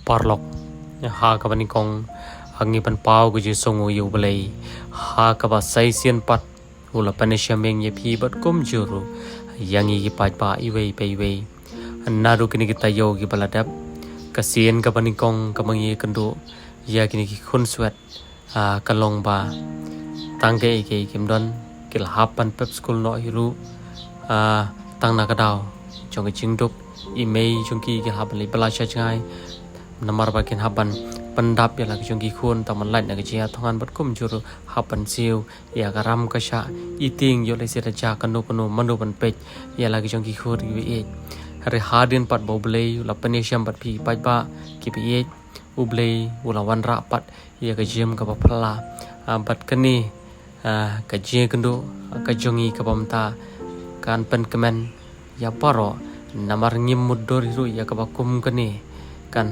parlok ha ka bani kong hangi pan pau ku ji songu yu blei ha ka ba sai sian pat ula panisha meng ye phi bat kum juru yangi ki pat pa i wei pe wei naru kini kita yo ki baladap kasien ka bani kong ka mangi kandu ya kini ki khun swet kalong ba tangke ke kimdon kil hapan pep school no hiru tang na ka daw chong ki chingduk email chong ki haban li bala cha changai namar ba kin haban pandap ya la chong ki khun ta man lai na ki ya thongan bat kum juru hapan siu ya garam ka sha eating yo le se ra cha kanu manu ban pech ya la ki chong ki khur ki e re hadin pat bo blei la panesiam pat phi pat ba ki pi e ublei ula wan ra pat ya ka jim ka ba phala bat kani ka je kandu ka jongi ka bamta kan pen kmen ya paro namar ngim muddor hiru ya ka ba kum kani kan